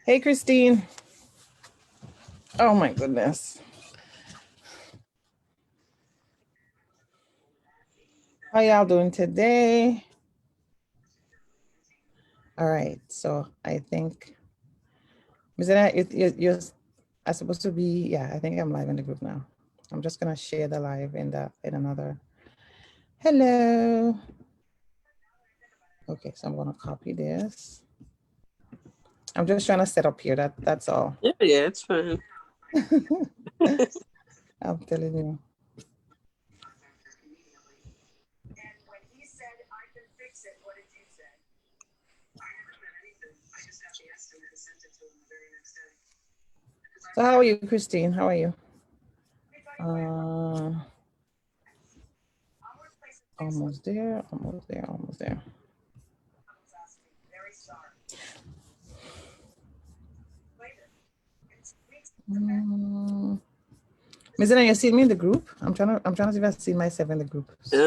Hey, Christine. Oh my goodness. How y'all doing today? All right, so I think, Mizena, you're supposed to be, yeah, I think I'm live in the group now. I'm just gonna share the live in another. Hello. Okay, so I'm gonna copy this. I'm just trying to set up here, that's all. Yeah, it's fine. I'm telling you. So how are you, Christine? How are you? Almost there, almost there, almost there. Mizena, you see me in the group? I'm trying to see if I see myself in the group. In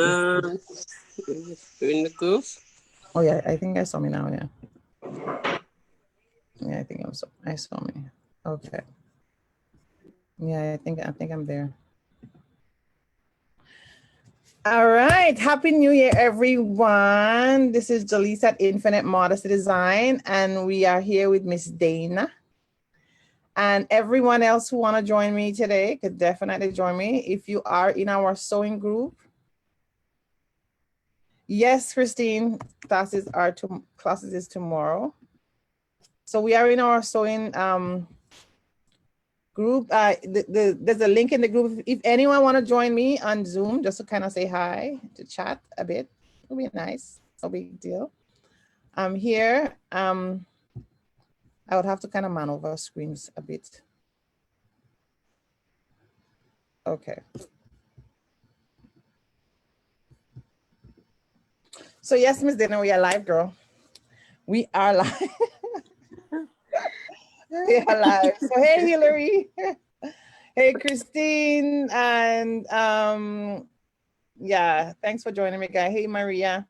the group. Oh yeah, I think I saw me now. Yeah. Yeah, I saw me. Okay. Yeah, I think I'm there. All right. Happy New Year, everyone. This is Gellis at Infinite Modesty Design, and we are here with Miss Dana. And everyone else who want to join me today could definitely join me if you are in our sewing group. Yes, Christine, classes is tomorrow. So we are in our sewing group. There's a link in the group. If anyone want to join me on Zoom, just to kind of say hi, to chat a bit, it'll be nice. No big deal. I'm here. I would have to kind of man over screens a bit. Okay. So yes, Miss Dana, we are live, girl. We are live. We are live. So hey, Hillary. Hey, Christine. And yeah, thanks for joining me, guys. Hey, Maria.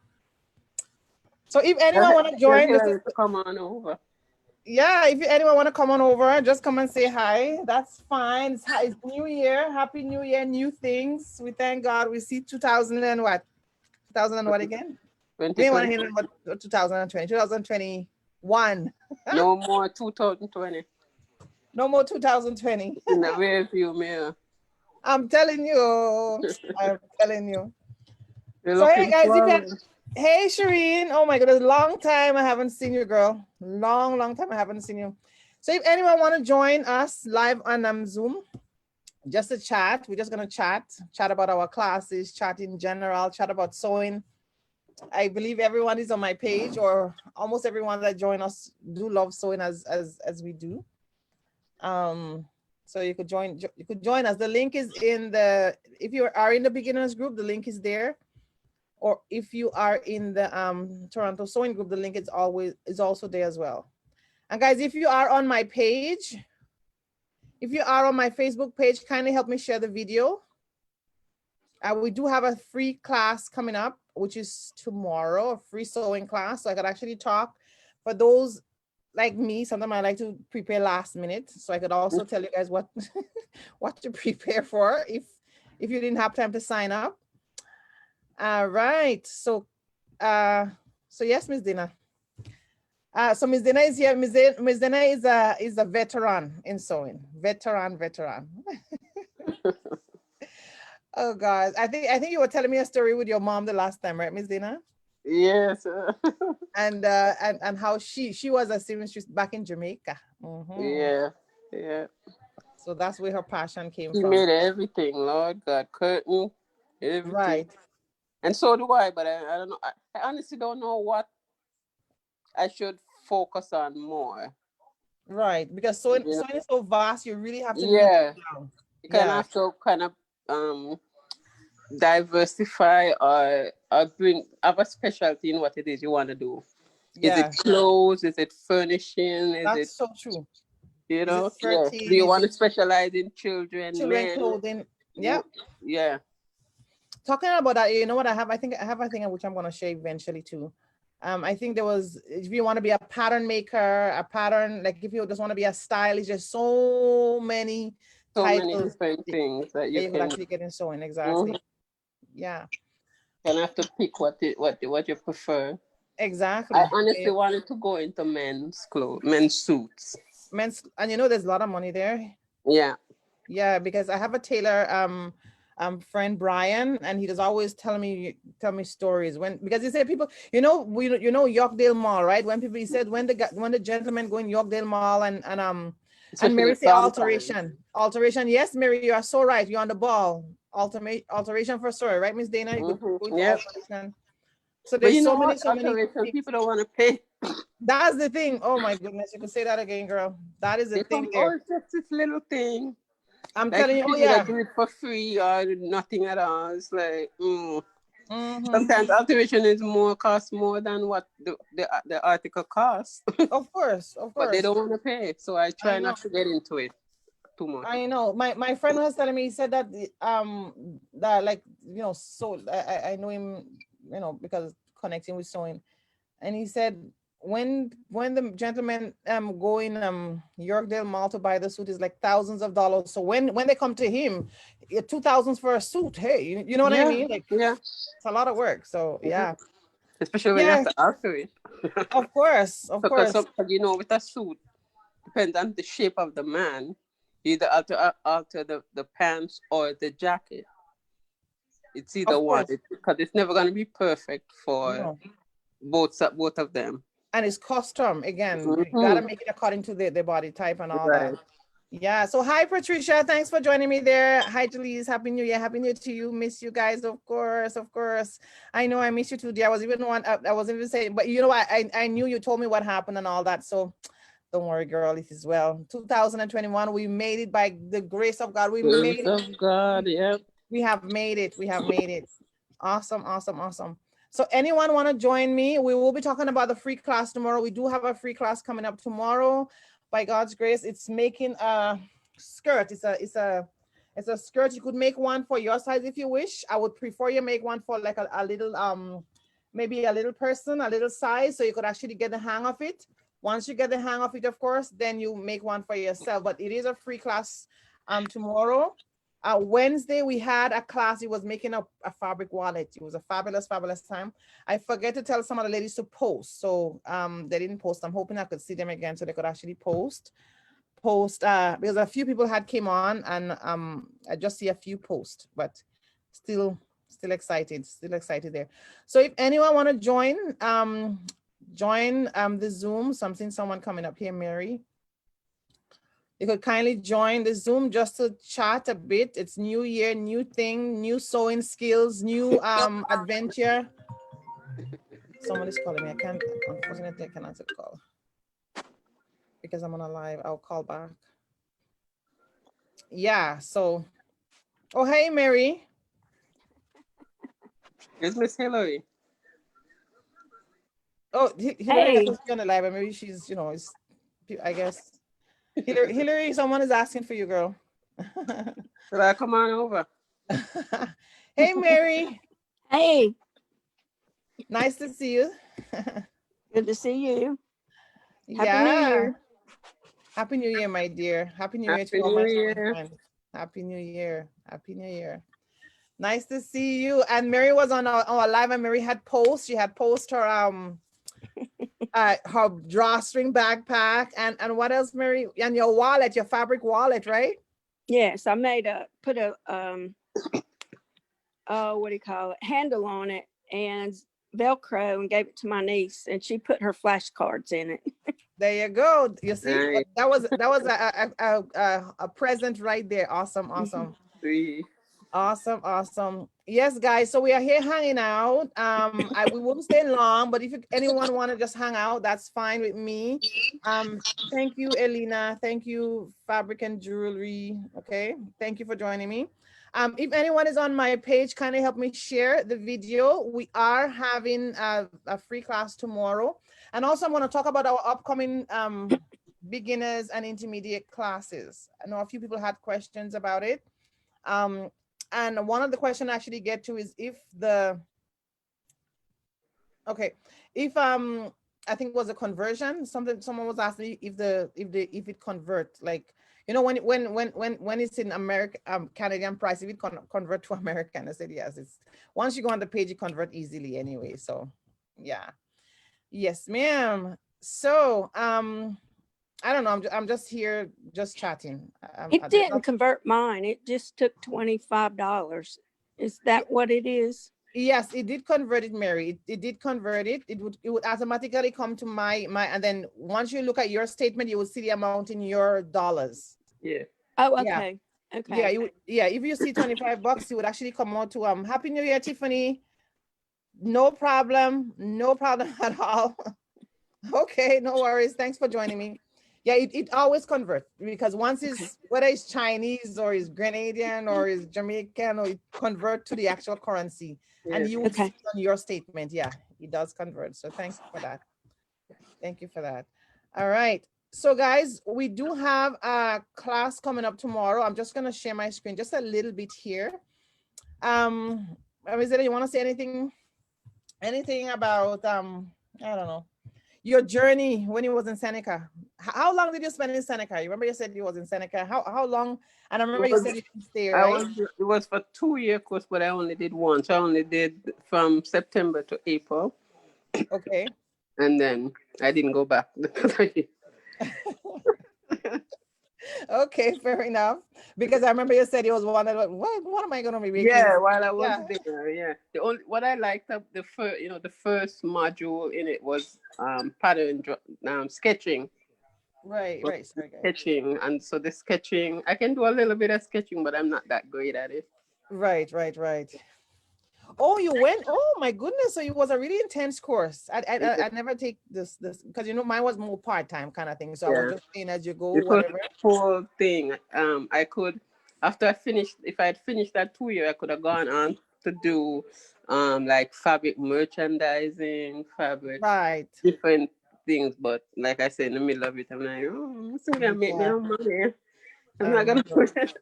So if anyone want to join, come on over. Yeah, if anyone want to come on over, just come and say hi. That's fine. It's New Year. Happy New Year, new things. We thank God. We see 2000 and what? 2000 and what again? We want to hear about 2020, 2021. No more 2020. No more 2020. In the rear view mirror. I'm telling you. I'm telling you. So hey guys, hey Shireen. Oh my goodness, long time I haven't seen you, girl. Long time I haven't seen you. So if anyone want to join us live on Zoom, just a chat. We're just gonna chat about our classes, chat in general, chat about sewing. I believe everyone is on my page, or almost everyone that join us do love sewing as we do. So you could join us. The link is in the, if you are in the beginners group, the link is there. Or if you are in the Toronto sewing group, the link is also there as well. And guys, if you are on my page, if you are on my Facebook page, kindly help me share the video. We do have a free class coming up, which is tomorrow, a free sewing class. So I could actually talk. For those like me, sometimes I like to prepare last minute. So I could also tell you guys what, what to prepare for if you didn't have time to sign up. All right. So yes, Miss Dina. So Miss Dina is here. Miss Dina is a veteran in sewing. Veteran. Oh God, I think you were telling me a story with your mom the last time, right, Miss Dina? Yes. And how she was a seamstress back in Jamaica. Yeah. So that's where her passion came from. She made everything, Lord God, curtain, everything. Right. And so do I, but I don't know. I honestly don't know what I should focus on more. Right, because sewing is so vast, you really have to down. You kind of have to kind of diversify or have a specialty in what it is you want to do. Yeah. Is it clothes? Is it furnishing? That's so true. You know, do you want to specialize in children clothing? Yeah. Yeah. Talking about that, you know what I have? I think which I'm going to share eventually too. I think there was, if you want to be a pattern maker, a pattern, like if you just want to be a stylist, there's so many So many titles different things that that you you could can. actually get in sewing. Exactly. Mhm. Yeah, And have to pick what you prefer. I exactly. honestly wanted to go into men's clothes, men's suits. Men's, and you know, there's a lot of money there. Yeah. Yeah, because I have a tailor friend Brian, and he does always tell me stories when, because he said people, you know, Yorkdale Mall, right? When people, he said when the gentlemen go in Yorkdale Mall and Especially Mary say sometimes. alteration. Yes, Mary, you are so right. You're on the ball. Alteration for sure, right, Miss Dana? You could go into Yeah. alteration. So But there's you know what? so many Alteration, things. people don't want to pay. That's the thing. Oh my goodness, you could say that again, girl. That is the They thing come, oh, there. it's just this little thing. I'm Like telling the you, oh people that yeah. do it for free or nothing at all. It's like, Mm-hmm. sometimes alteration is cost more than what the article costs, Of course, of but they course. don't want to pay. So I I try know. not to get into it too much. I know. My friend was telling me, he said that that, like, you know, so I know him, you know, because connecting with sewing. And he said when the gentlemen go in Yorkdale Mall to buy the suit is like thousands of dollars. So when they come to him, 2,000 for a suit. Hey, you know what I Yeah, mean? Like, yeah. it's a lot of work. So Mhm. yeah. Especially when you have Yeah, to alter it. of course, of Because course. you know, with a suit, depends on the shape of the man. You either alter the pants or the jacket. It's either Of one, course. because it's never going to be perfect for No. both of them. And it's custom again. You gotta Hmm. make it according to the body type and all that. Right. Yeah. So hi Patricia, thanks for joining me there. Hi Jalise, happy new year. Happy new year to you. Miss you guys, of course, of course. I know I miss you too, dear. I wasn't even saying, but you know what? I knew you told me what happened and all that. So don't worry, girl, it is well. 2021, we made it by the grace of God. We made Grace it. of God, yeah. We have made it. We have made it. Awesome, awesome, awesome. So anyone want to join me? We will be talking about the free class tomorrow. We do have a free class coming up tomorrow. By God's grace, it's making a skirt. It's a skirt. You could make one for your size if you wish. I would prefer you make one for like a little maybe a little person, a little size, so you could actually get the hang of it. Once you get the hang of it, of course, then you make one for yourself. But it is a free class tomorrow. Wednesday, we had a class. It was making a fabric wallet. It was a fabulous, fabulous time. I forget to tell some of the ladies to post. So they didn't post. I'm hoping I could see them again so they could actually post. Because a few people had came on and I just see a few posts, but still excited there. So if anyone want to join the Zoom, something someone coming up here, Mary. You could kindly join the Zoom just to chat a bit. It's new year, new thing, new sewing skills, new adventure. Someone is calling me. Unfortunately, I cannot answer the call because I'm on a live. I'll call back. Yeah, so, oh, hey, Mary. It's Miss Hillary. Oh, Hillary has Hey, to be on the live, and maybe she's, I guess. Hillary, someone is asking for you, girl. Should I come on over? Hey, Mary. hey, Nice to see you. good to see you. Happy New Yeah. Year. Happy New Year, my dear. Happy New Year to Happy all New my sewing Year. friends. Happy New Year. Happy New Year. Nice to see you. And Mary was on our live, and Mary had post. She had post her drawstring backpack and what else, Mary? And your wallet, your fabric wallet, right? Yes, I put a what do you call it, handle on it and Velcro and gave it to my niece, and she put her flashcards in it. There you go. You see, Nice. that was a present right there. Awesome, awesome. Three. Awesome, awesome. Yes, guys. So we are here hanging out. We won't stay long, but if anyone want to just hang out, that's fine with me. Thank you, Elena. Thank you, Fabric and Jewelry. Okay, thank you for joining me. If anyone is on my page, kind of help me share the video. We are having a free class tomorrow, and also I'm going to talk about our upcoming beginners and intermediate classes. I know a few people had questions about it. And one of the questions I actually get to is if the Okay. If I think it was a conversion. Someone was asking me if it convert, like, you know, when it's in American Canadian price, if it convert to American. I said yes. It's once you go on the page, it convert easily anyway. So yeah. Yes, ma'am. So I don't know. I'm just here just chatting. It There's didn't convert mine. It just took $25. Is that what it is? Yes, it did convert it, Mary. It did convert it. It would automatically come to my and then once you look at your statement, you will see the amount in your dollars. Yeah. Oh, Yeah. okay. Yeah, Okay. you would, yeah, if you see $25, it would actually come out to Happy New Year, Tiffany. No problem. No problem at all. Okay, no worries. Thanks for joining me. Yeah, it always converts because once it's whether it's Chinese or it's Grenadian or it's Jamaican, or it convert to the actual currency, and Yes. you would see Okay. it on your statement. Yeah, it does convert. So thanks for that. Thank you for that. All right. So guys, we do have a class coming up tomorrow. I'm just gonna share my screen just a little bit here. Is you want to say anything about I don't know, your journey when you was in Seneca? How long did you spend in Seneca? You remember you said you was in Seneca. How long? And I remember you said you didn't stay, right? It was for 2-year course, but I only did one. So I only did from September to April, Okay. and then I didn't go back. Okay, fair enough. Because I remember you said it was one that what am I gonna be making? Yeah, while I was Yeah. there, yeah. The only what I liked of the first, the first module in it was sketching. Right, Was right. Sorry, guys. sketching, and so the sketching, I can do a little bit of sketching, but I'm not that great at it. Right, right, right. Oh, you went. Oh my goodness. So it was a really intense course. I never take this because mine was more part-time kind of thing. So I was Yeah, just saying as you go, it was whatever. the whole thing. I could, after I finished, if I had finished that 2 year, I could have gone on to do, like fabric merchandising, fabric Right. different things. But like I said, in the middle of it, I'm like, oh, this is gonna make me Yeah. no money. I'm I not gonna know. put it.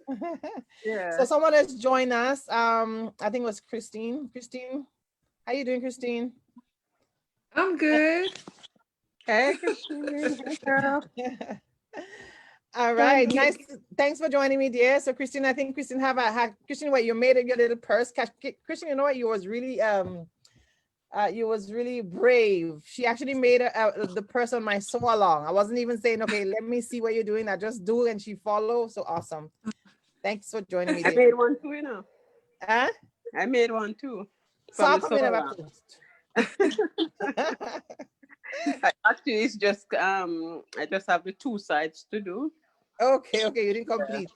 So Yeah. someone has joined us. I think it was Christine. Christine, how you doing, Christine? I'm good. Hey, Christine. Hey, girl. All Trying right, to get nice. Thanks for joining me, dear. So, Christine, I think Christine Christine, what you made your little purse. Christine, you know what? You was really brave. She actually made the purse on my sew along. I wasn't even saying, okay, let me see what you're doing. I just do, and she followed. So awesome. Thanks for joining me, I dear. made one too, Huh? I made one too. So From how the come you never solar. post? Actually, it's just I just have the two sides to do. Okay, you didn't complete.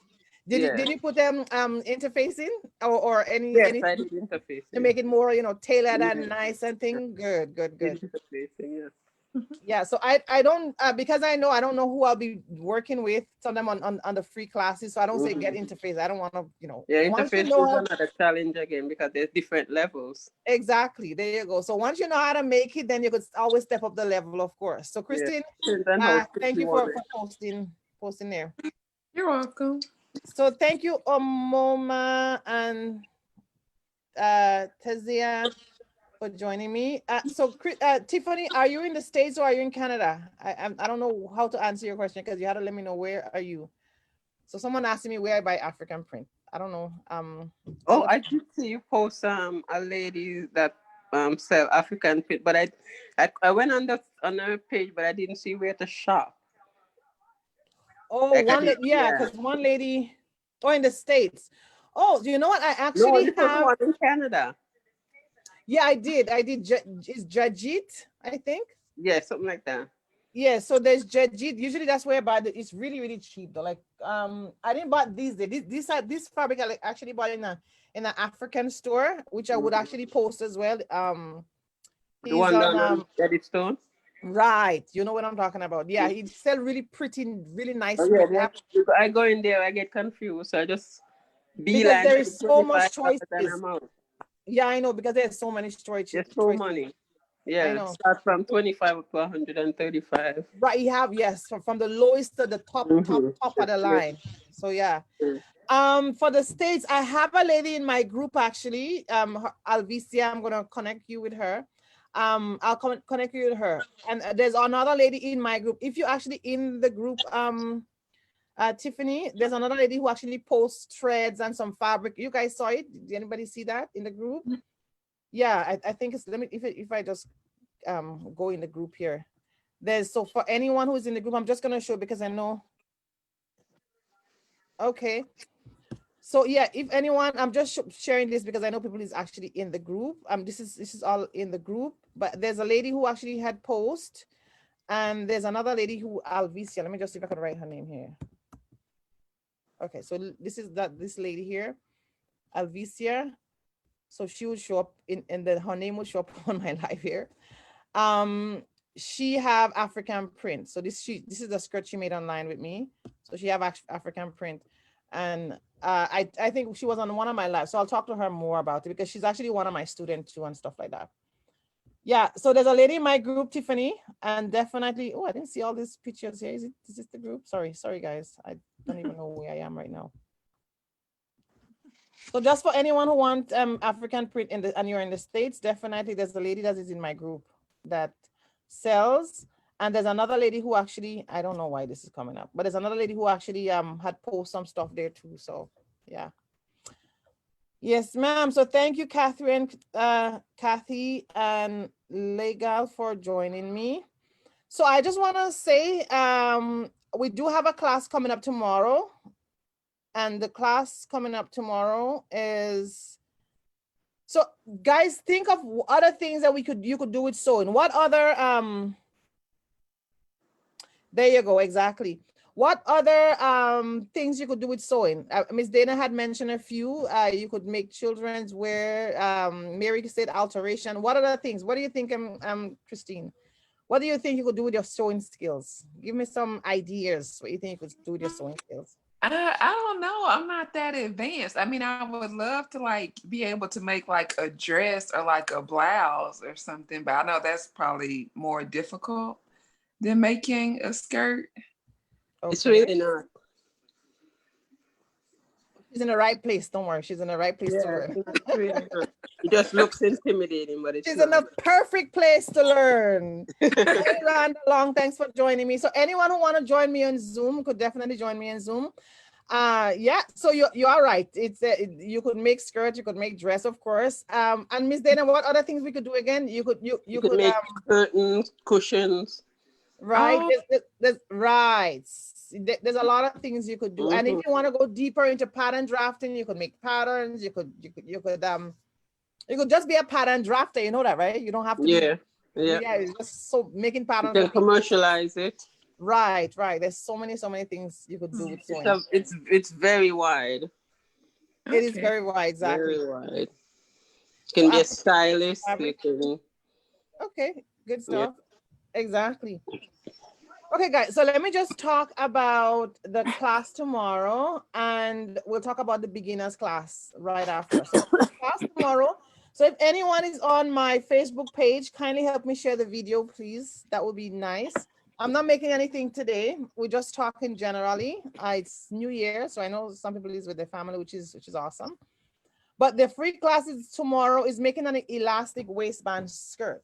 Yeah. Did you put them interfacing or Yes, anything I did interfacing. to make it more tailored Yeah. and nice and thing? Good. Did interfacing, yes. Yeah, so I don't because I don't know who I'll be working with sometime on the free classes, so I don't say get interface. I don't want to Yeah, once you interface know is how another challenge again because there's different levels. exactly, there you go. So once you know how to make it, then you could always step up the level, of course. So Yeah. Christine, Depends on how quick thank you you want for it. posting there. You're welcome. So thank you, Omoma and Tezia, for joining me. So Tiffany, are you in the States or are you in Canada? I don't know how to answer your question because you had to let me know where are you. So someone asked me where I buy African print. I don't know. Oh, I did see you post a lady that sell African print, but I went on her page, but I didn't see where to shop. Oh, Like I did, yeah, yeah. because one lady, oh, in the States. Oh, do you know what? I No, actually this was have, one in Canada. yeah, I did. Is Jajit, I think. Yeah, something like that. Yeah, so there's Jajit. Usually that's where I buy it's really, really cheap though. Like I didn't buy these days. This fabric I actually bought in an African store, which I would actually post as well. The He's one on down Edit Stone. right. You know what I'm talking about. Yeah, he sell really pretty, really nice Oh print. yeah, I go in there, I get confused. So I just Because beeline there to the is so much $25 and choices. I'm out. Yeah, I know, because there's so many There's so choices. money. I Yeah, know. start from 25 up to 135. Right, you have, yes, from the lowest to the top of the line. So yeah. For the States, I have a lady in my group actually, Alvicia. I'm gonna connect you with her. I'll connect you with her. And there's another lady in my group. If you're actually in the group, Tiffany, there's another lady who actually posts threads and some fabric. You guys saw it? Did anybody see that in the group? Yeah, I think it's, let me, if I just go in the group here. So for anyone who's in the group, I'm just gonna show because I know. Okay. So yeah, if anyone, I'm just sharing this because I know people is actually in the group. This is all in the group, but there's a lady who actually had post, and there's another lady who Alvicia. Let me just see if I can write her name here. Okay, so this lady here, Alvicia. So she would show up her name would show up on my live here. She have African print. So this is the skirt she made online with me. So she have African print, and I think she was on one of my lives. So I'll talk to her more about it because she's actually one of my students too and stuff like that. Yeah. So there's a lady in my group, Tiffany, and definitely. Oh, I didn't see all these pictures here. Is this the group? Sorry, guys. I don't even know where I am right now. So just for anyone who wants African print and you're in the States, definitely there's a lady that is in my group that sells. And there's another lady who actually, I don't know why this is coming up, but there's another lady who actually had posted some stuff there too. So yeah. Yes, ma'am. So thank you, Catherine, Kathy and Legal for joining me. So I just want to say we do have a class coming up tomorrow. And the class coming up tomorrow is, so guys, think of other things that you could do with sewing. What other, there you go, exactly. What other things you could do with sewing? Miss Dana had mentioned a few. You could make children's wear. Mary said alteration. What other things? What do you think, Christine? What do you think you could do with your sewing skills? Give me some ideas. What you think you could do with your sewing skills? I don't know. I'm not that advanced. I mean, I would love to like be able to make like a dress or like a blouse or something, but I know that's probably more difficult than making a skirt. Okay. It's really not. She's in the right place. Don't worry. She's in the right place to learn. It's really not. It just looks intimidating, but it's She's not. in the perfect place to learn. Hey, Rhonda Long, thanks for joining me. So anyone who want to join me on Zoom could definitely join me on Zoom. Yeah, so you are right. It's you could make skirts, you could make dress, of course. And Miss Dana, what other things we could do again? You could make curtains, cushions. Right. Oh. There's right. There's a lot of things you could do. And if you want to go deeper into pattern drafting, you could make patterns. You could just be a pattern drafter. You know that, right? You don't have to. Yeah. It's just so making patterns. You can commercialize it. Right. There's so many things you could do with sewing. It's very wide. It is very wide, exactly. Very wide. You can be a stylist. Okay, good stuff. Yeah. Exactly. Okay, guys, so let me just talk about the class tomorrow, and we'll talk about the beginners class right after. So class tomorrow. So if anyone is on my Facebook page, kindly help me share the video, please. That would be nice. I'm not making anything today. We're just talking generally. It's New Year, so I know some people is with their family, which is awesome. But the free classes tomorrow is making an elastic waistband skirt.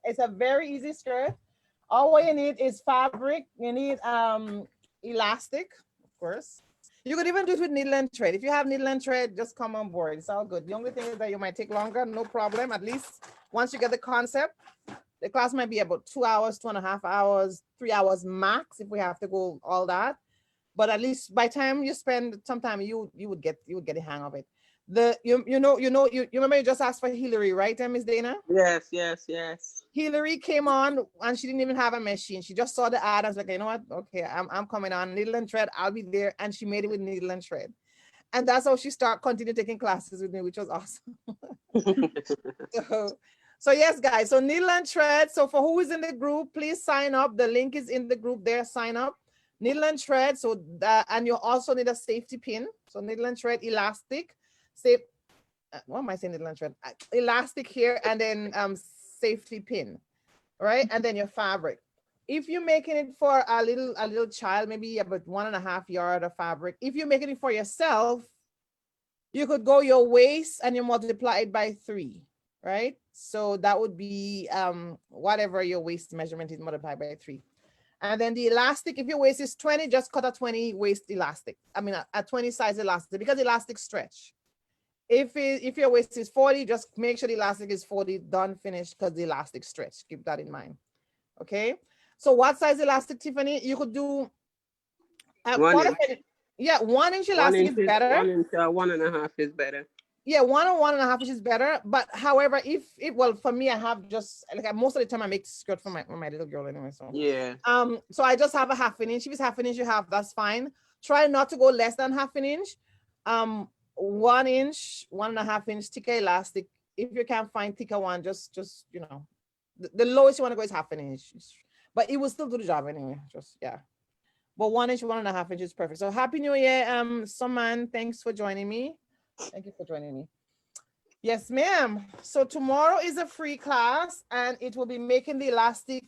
It's a very easy skirt. All you need is fabric. You need elastic, of course. You could even do it with needle and thread. If you have needle and thread, just come on board. It's all good. The only thing is that you might take longer, no problem. At least once you get the concept, the class might be about 2 hours, 2.5 hours, 3 hours max if we have to go all that. But at least by the time you spend some time, you would get the hang of it. You remember you just asked for Hillary, right, Miss Dana? Yes. Hillary came on and she didn't even have a machine. She just saw the ad. I was like, you know what? Okay, I'm coming on. Needle and thread, I'll be there. And she made it with needle and thread. And that's how she continued taking classes with me, which was awesome. So yes, guys. So needle and thread. So for who is in the group, please sign up. The link is in the group there. Sign up. Needle and thread. So and you also need a safety pin. So needle and thread, elastic. What am I saying? Needle and thread, elastic here, and then safety pin, right? And then your fabric. If you're making it for a little child, maybe about 1.5 yards of fabric. If you're making it for yourself, you could go your waist and you multiply it by 3, right? So that would be whatever your waist measurement is multiplied by 3. And then the elastic, if your waist is 20, just cut a 20 waist elastic. I mean, a 20 size elastic, because elastic stretch. If your waist is 40, just make sure the elastic is 40, done, finished, because the elastic stretch. Keep that in mind. Okay. So what size elastic, Tiffany? You could do a 1 inch. Yeah, 1 inch 1 elastic inch is better. 1 inch or 1.5 is better. Yeah, 1 or 1.5 inches is better. But however, if well, for me, I have just like most of the time I make skirt for my little girl anyway. So yeah. So I just have a 1/2 inch. If it's 1/2 inch, you have, that's fine. Try not to go less than 1/2 inch. 1 inch, 1.5 inch thicker elastic. If you can't find thicker one, just you know, the lowest you want to go is 1/2 inch. But it will still do the job anyway. Just yeah. But 1 inch, 1.5 inches is perfect. So happy New Year, Saman. Thanks for joining me. Thank you for joining me. Yes, ma'am. So tomorrow is a free class and it will be making the elastic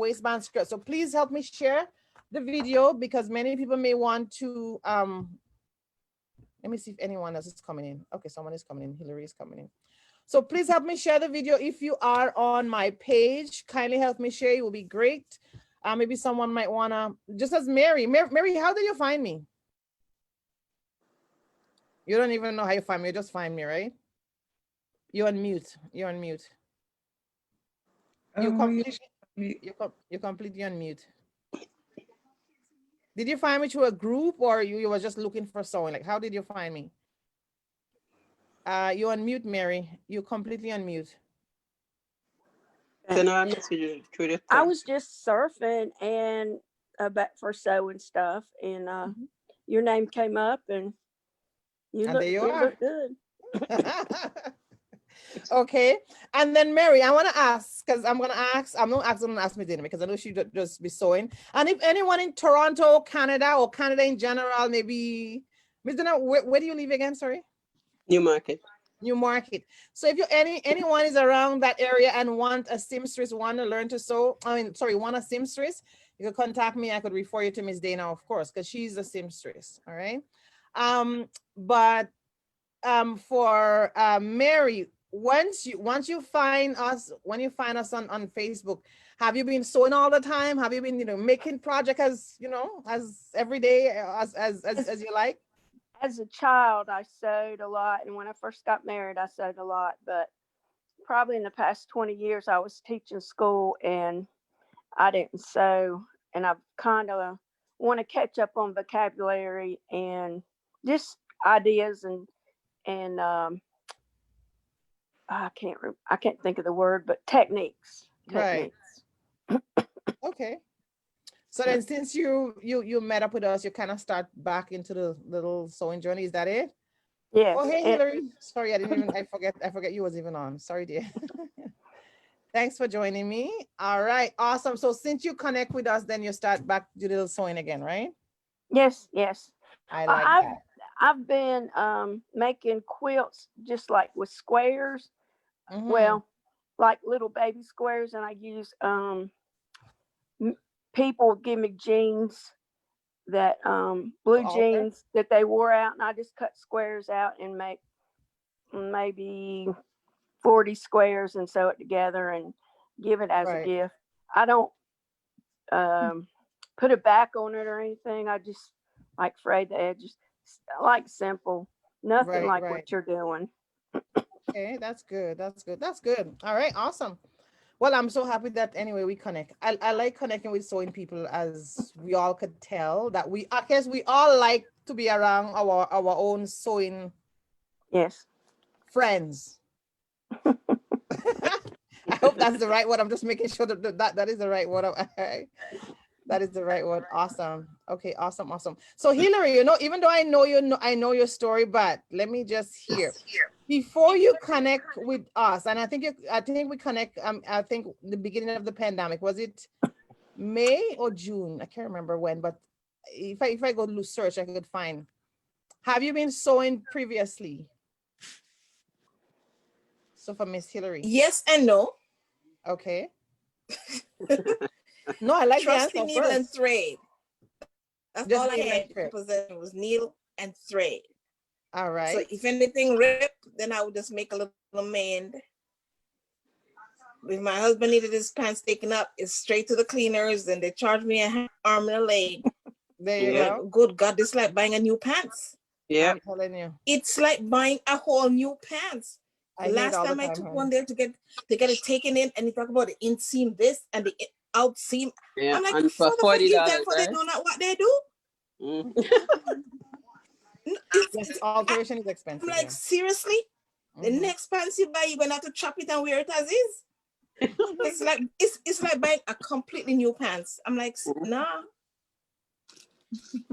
waistband skirt. So please help me share the video because many people may want to, let me see if anyone else is coming in. Okay, someone is coming in. Hillary is coming in. So please help me share the video. If you are on my page, kindly help me share. It will be great. Maybe someone might wanna, just as Mary. Mary, how did you find me? You don't even know how you find me. You just find me, right? You're on mute. You're on mute. You're completely on mute. Did you find me through a group or you were just looking for someone? Like, how did you find me? You're on mute, Mary. You're completely on mute. Send her a message through the text. I was just surfing and about for sewing stuff, and your name came up, and you look good. Okay, and then Mary, I want to ask because I'm gonna ask me dinner because I know she just be sewing. And if anyone in Toronto, Canada, or Canada in general, maybe Ms. Dana, where do you live again? Sorry, Newmarket. Newmarket. So if you anyone is around that area and want a seamstress, want to learn to sew, want a seamstress, you can contact me. I could refer you to Miss Dana, of course, because she's a seamstress. All right. For Mary, once you find us, when you find us on Facebook, have you been sewing all the time? Have you been making projects as every day as you like? As a child, I sewed a lot, and when I first got married, I sewed a lot. But probably in the past 20 years, I was teaching school, and I didn't sew, and I kind of want to catch up on vocabulary and just ideas and I can't think of the word, but techniques. Right. Okay. So then since you met up with us, you kind of start back into the little sewing journey. Is that it? Yes. Oh, hey, Hillary. Sorry, I forget you was even on. Sorry, dear. Thanks for joining me. All right, awesome. So since you connect with us, then you start back to the little sewing again, right? Yes. I like that. I've been making quilts just like with squares. Mm-hmm. Well, like little baby squares, and I use people give me jeans that blue jeans that they wore out, and I just cut squares out and make maybe 40 squares and sew it together and give it as a gift. I don't put a back on it or anything. I just like frayed the edges, like simple, nothing like what you're doing. Okay, that's good. All right, awesome. Well, I'm so happy that anyway we connect. I like connecting with sewing people, as we all could tell that I guess we all like to be around our own sewing friends. I hope that's the right word. I'm just making sure that is the right word. That is the right word. Awesome. Okay, awesome. So Hillary, even though I know your story, but let me just hear before you connect with us. And I think we connect. I think the beginning of the pandemic, was it May or June? I can't remember when, but if I go to search, I could find. Have you been sewing previously? So for Miss Hillary. Yes and no. Okay. No, I like Trust the answer needle first. and thread. That's Just all I had in possession was needle and thread. All right. So if anything ripped, then I would just make a little mend if my husband needed his pants taken up, it's straight to the cleaners, and they charge me a arm and a leg. There you Yeah. go. Good God, this is like buying a new pants. Yeah. I'm telling you. It's like buying a whole new pants. I hear it Last all the time I time, took honey. one there to get it taken in, and you talk about the inseam this and the out seam. Yeah. I'm like, And for for the forgive them $40, for they right? know not what they do. Mm. Yes, alteration is I'm expensive. like, Yeah. seriously? The Mhm. next pants you buy, you're gonna have to chop it and wear it as is. It's like buying a completely new pants. I'm like, nah.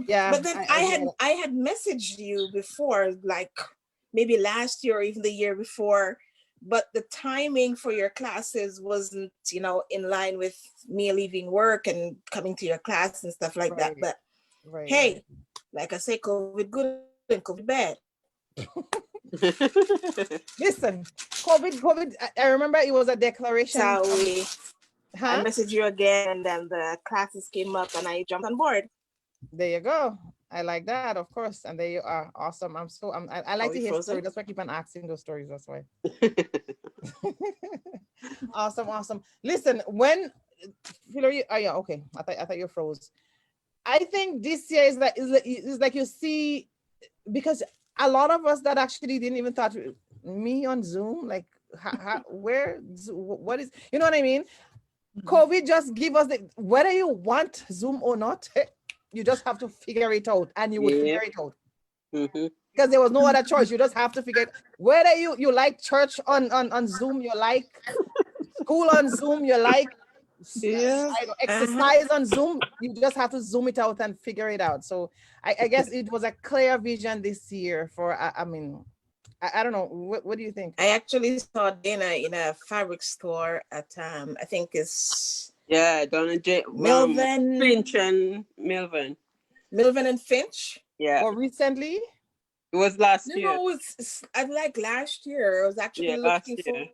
Yeah. But then I get it. I had messaged you before, like maybe last year or even the year before, but the timing for your classes wasn't, in line with me leaving work and coming to your class and stuff like that. Right. But Right. hey, like I say, COVID good and COVID bad. Listen, COVID. I remember it was a declaration. So I Huh? messaged you again, and then the classes came up, and I jumped on board. There you go. I like that, of course. And there you are. Awesome. I like Are to we hear frozen? stories. That's why I keep on asking those stories. That's why. Awesome. Listen, when Hillary, oh yeah, okay. I thought you froze. I think this year is like you see, because a lot of us that actually didn't even thought me on Zoom, like where, what is, you know what I mean? COVID just give us whether you want Zoom or not, you just have to figure it out, and you would figure it out. Mhm. Because there was no other choice. You just have to figure it. Whether you like church on Zoom, you like school on Zoom, you like Yeah. exercise on Zoom, you just have to Zoom it out and figure it out. So I guess it was a clear vision this year for, I mean, I don't know. What do you think? I actually saw Dana in a fabric store at I think it's Yeah, Donna J. Melvin. Finch and Melvin. Melvin and Finch. Yeah, Or recently? it was last year. No, it's like last year. I was actually Yeah, last looking year. for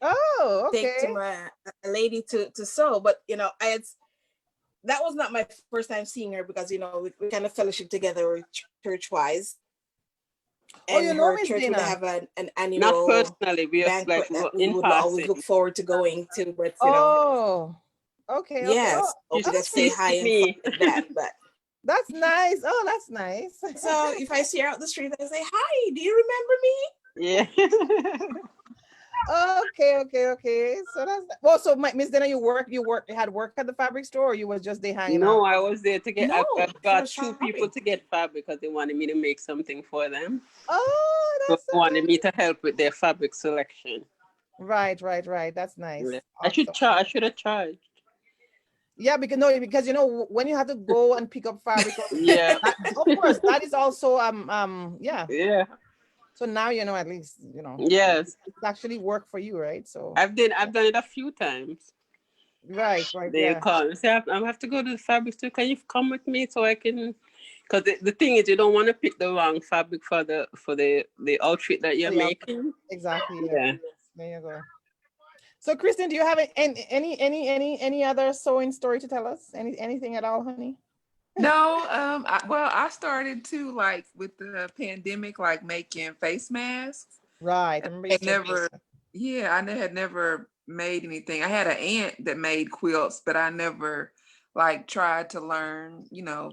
Oh, take to okay. a lady to sew, but that was not my first time seeing her, because we kind of fellowship together church wise. Oh, And you know her Miss church would Dana? have an Not annual personally, we just like banquet that we in would always passing. look forward to going to, but Oh, okay. yes, Oh, to that's just say sweet. hi and stuff like that. But That's nice. Oh, that's nice. so if I see her out the street, I say, hi, do you remember me? Yeah. Okay. So that's well. So, Miss Dana, you had work at the fabric store, or you was just there hanging out? No, I was there to get. I No, got for two people shopping. to get fabric because they wanted me to make something for them. Oh, So that's they so wanted me nice. to help with their fabric selection. Right. That's nice. Yeah. Awesome. I should have charged. Yeah, because when you have to go and pick up fabric, Yeah. of course, that is also yeah. Yeah. So now at least Yes. it's actually work for you, right? So I've done it a few times. right, They yeah. call and say, I have to go to the fabric store. Can you come with me so I can? Because the thing is, you don't want to pick the wrong fabric for the outfit that you're Yeah, making. exactly. Yeah. There you go. So, Kristen, do you have any other sewing story to tell us? Anything at all, honey? No, I started to, like, with the pandemic, like making face masks. Right. I remember you said this. Had never made anything. I had an aunt that made quilts, but I never like tried to learn,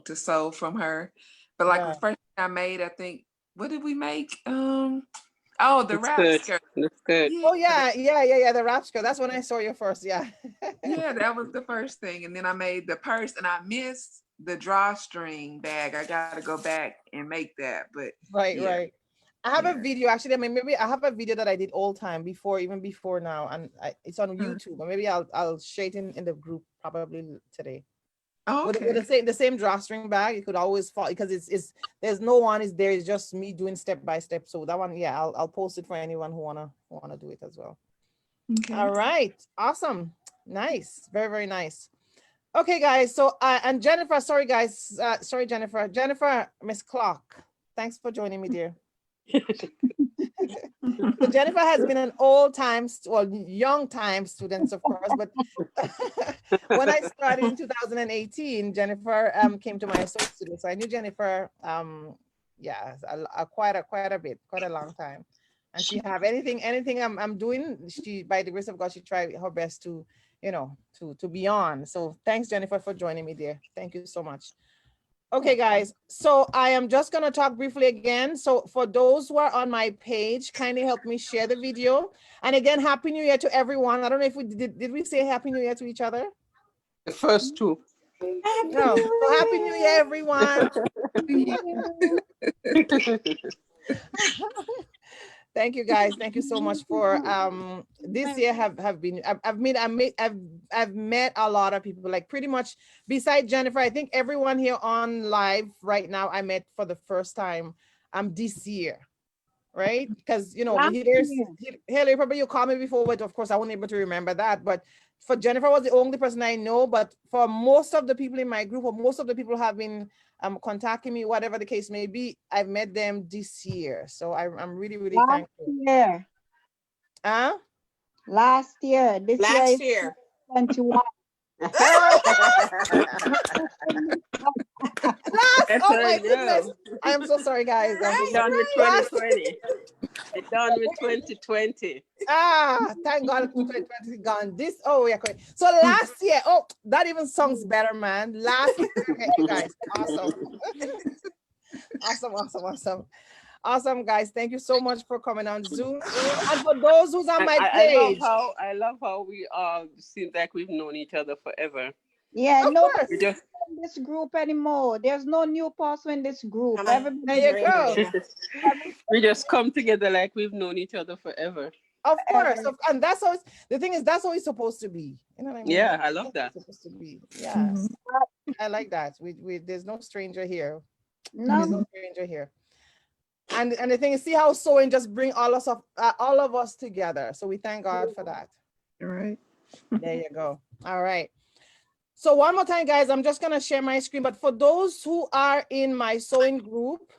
to sew from her. But like the Right. first thing I made, I think, what did we make? The wrap skirt. The skirt. Oh yeah, the wrap skirt. That's when I saw you first. Yeah. Yeah, that was the first thing. And then I made the purse, and I missed the drawstring bag. I got to go back and make that. But Right. I have a video actually. I mean, maybe I have a video that I did old time even before now, and it's on YouTube. Or maybe I'll share it in the group probably today. Oh, okay. With the same drawstring bag, you could always fall because it's there's no one is there. It's just me doing step by step. So that one, yeah, I'll post it for anyone who wanna do it as well. Okay. All right, awesome, nice, very very nice. Okay, guys. So and Jennifer, sorry guys, sorry Jennifer, Miss Clark, thanks for joining me, dear. So Jennifer has been an young time student, of course, but when I started in 2018, Jennifer came to my associate studio. So I knew Jennifer, quite a long time. And she have anything I'm doing, she, by the grace of God, she tried her best to, you know, to be on. So thanks, Jennifer, for joining me there. Thank you so much. Okay, guys, so I am just gonna talk briefly again. So for those who are on my page, kindly help me share the video. And again, Happy New Year to everyone. I don't know if we did we say Happy New Year to each other? The first two. No. So Happy New Year, everyone. Thank you, guys. Thank you so much for this year have been I've met a lot of people, like pretty much besides Jennifer. I think everyone here on live right now I met for the first time this year, right? Because you know, Haley, probably you called me before, but of course I wasn't able to remember that. But for Jennifer was the only person I know, but for most of the people in my group, or most of the people have been contacting me, whatever the case may be, I've met them this year. So I'm really, really thankful. Year. Huh? Last year. This Last year year. 21. Oh my goodness. I am so sorry, guys. We're done with 2020. We're done with 2020. Thank God 2020 gone. Oh yeah, great. So last year, that even sounds better, man. Last year, okay, you guys, awesome. Awesome, guys. Thank you so much for coming on Zoom. And for those who's on my page. I love how we seem like we've known each other forever. Yeah, of no course. in this group anymore. There's no new person in this group. There you go. We just come together like we've known each other forever. Of course. And that's always the thing is, that's always supposed to be. You know what I mean? Yeah, I love that. Supposed to be. Yes. I like that. We there's no stranger here. No. There's no stranger here. And the thing is, see how sewing just bring all of us together. So we thank God for that. All right. There you go. All right. So one more time, guys, I'm just gonna share my screen. But for those who are in my sewing group,